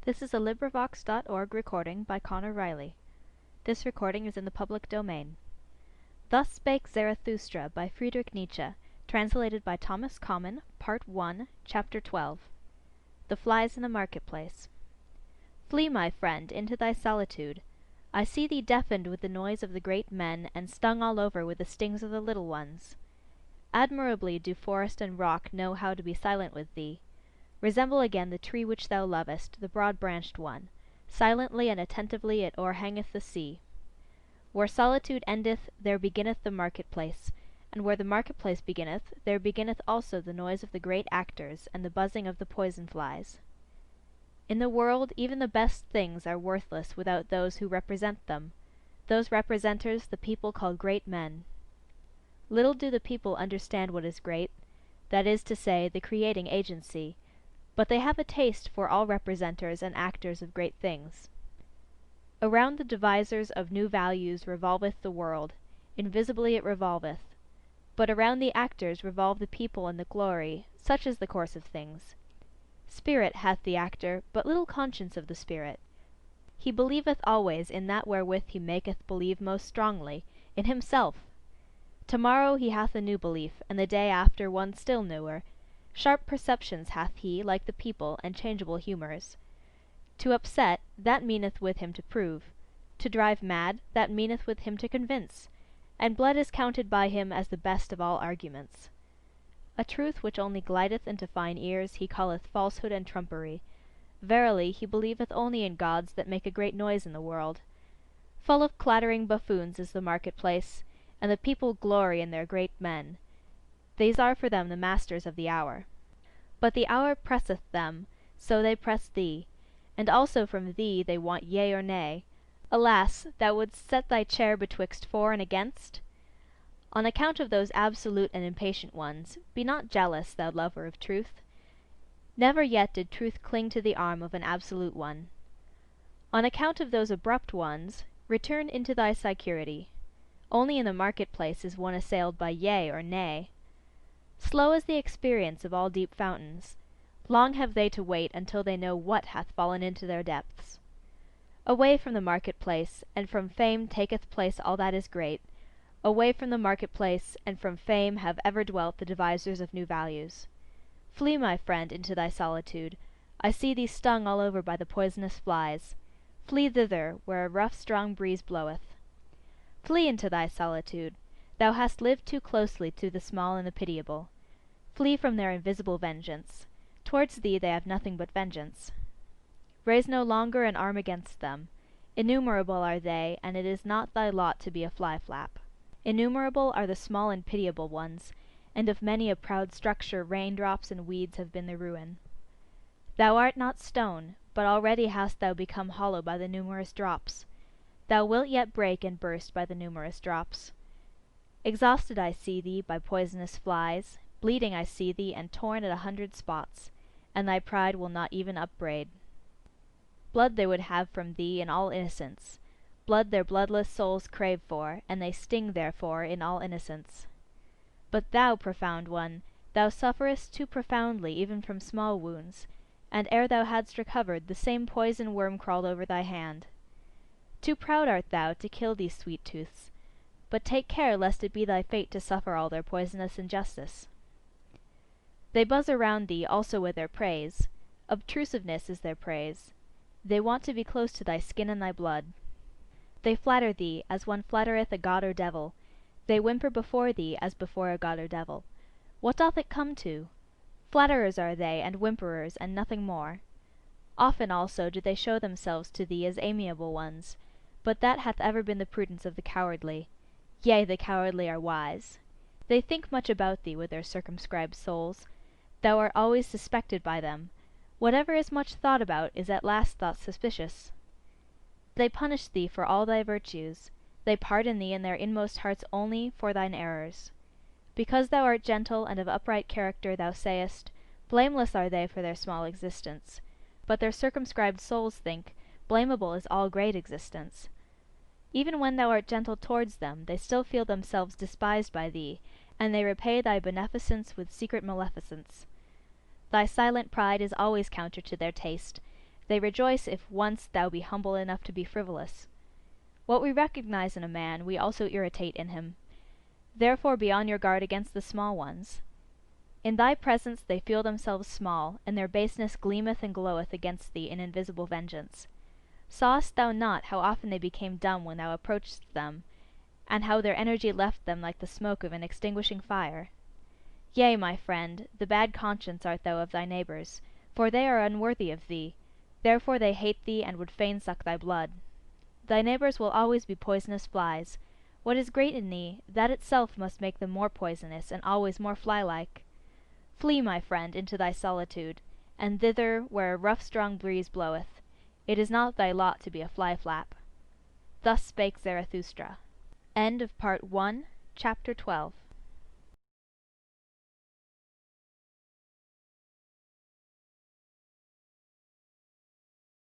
This is a LibriVox.org recording by Connor Riley. This recording is in the public domain. Thus Spake Zarathustra by Friedrich Nietzsche, translated by Thomas Common, Part 1, Chapter 12. The Flies in the Marketplace. Flee, my friend, into thy solitude. I see thee deafened with the noise of the great men, and stung all over with the stings of the little ones. Admirably do forest and rock know how to be silent with thee. Resemble again the tree which thou lovest, the broad-branched one. Silently and attentively it o'erhangeth the sea. Where solitude endeth, there beginneth the marketplace, and where the marketplace beginneth, there beginneth also the noise of the great actors, and the buzzing of the poison flies. In the world, even the best things are worthless without those who represent them. Those representers the people call great men. Little do the people understand what is great, that is to say, the creating agency, but they have a taste for all representers and actors of great things. Around the devisers of new values revolveth the world, invisibly it revolveth. But around the actors revolve the people and the glory, such is the course of things. Spirit hath the actor, but little conscience of the spirit. He believeth always in that wherewith he maketh believe most strongly, in himself. Tomorrow he hath a new belief, and the day after one still newer. Sharp perceptions hath he, like the people, and changeable humours. To upset, that meaneth with him to prove. To drive mad, that meaneth with him to convince. And blood is counted by him as the best of all arguments. A truth which only glideth into fine ears he calleth falsehood and trumpery. Verily, he believeth only in gods that make a great noise in the world. Full of clattering buffoons is the marketplace, and the people glory in their great men. These are for them the masters of the hour. But the hour presseth them, so they press thee, and also from thee they want yea or nay. Alas, thou wouldst set thy chair betwixt for and against? On account of those absolute and impatient ones, be not jealous, thou lover of truth. Never yet did truth cling to the arm of an absolute one. On account of those abrupt ones, return into thy security. Only in the marketplace is one assailed by yea or nay. Slow is the experience of all deep fountains. Long have they to wait until they know what hath fallen into their depths. Away from the marketplace, and from fame taketh place all that is great. Away from the marketplace, and from fame have ever dwelt the devisers of new values. Flee, my friend, into thy solitude. I see thee stung all over by the poisonous flies. Flee thither, where a rough strong breeze bloweth. Flee into thy solitude. Thou hast lived too closely to the small and the pitiable. Flee from their invisible vengeance. Towards thee they have nothing but vengeance. Raise no longer an arm against them. Innumerable are they, and it is not thy lot to be a fly-flap. Innumerable are the small and pitiable ones, and of many a proud structure raindrops and weeds have been the ruin. Thou art not stone, but already hast thou become hollow by the numerous drops. Thou wilt yet break and burst by the numerous drops. Exhausted I see thee by poisonous flies, bleeding I see thee, and torn at 100 spots, and thy pride will not even upbraid. Blood they would have from thee in all innocence. Blood their bloodless souls crave for, and they sting therefore in all innocence. But thou, profound one, thou sufferest too profoundly even from small wounds, and ere thou hadst recovered, the same poison worm crawled over thy hand. Too proud art thou to kill these sweet tooths, but take care lest it be thy fate to suffer all their poisonous injustice. They buzz around thee also with their praise. Obtrusiveness is their praise. They want to be close to thy skin and thy blood. They flatter thee, as one flattereth a god or devil. They whimper before thee, as before a god or devil. What doth it come to? Flatterers are they, and whimperers, and nothing more. Often also do they show themselves to thee as amiable ones, but that hath ever been the prudence of the cowardly. Yea, the cowardly are wise. They think much about thee with their circumscribed souls. Thou art always suspected by them. Whatever is much thought about is at last thought suspicious. They punish thee for all thy virtues. They pardon thee in their inmost hearts only for thine errors. Because thou art gentle and of upright character, thou sayest, blameless are they for their small existence. But their circumscribed souls think, blamable is all great existence. Even when thou art gentle towards them, they still feel themselves despised by thee, and they repay thy beneficence with secret maleficence. Thy silent pride is always counter to their taste. They rejoice if once thou be humble enough to be frivolous. What we recognize in a man, we also irritate in him. Therefore be on your guard against the small ones. In thy presence they feel themselves small, and their baseness gleameth and gloweth against thee in invisible vengeance. Sawest thou not how often they became dumb when thou approachedst them, and how their energy left them like the smoke of an extinguishing fire? Yea, my friend, the bad conscience art thou of thy neighbours, for they are unworthy of thee, therefore they hate thee and would fain suck thy blood. Thy neighbours will always be poisonous flies. What is great in thee, that itself must make them more poisonous, and always more fly-like. Flee, my friend, into thy solitude, and thither where a rough strong breeze bloweth. It is not thy lot to be a fly-flap. Thus spake Zarathustra. End of Part 1, Chapter 12.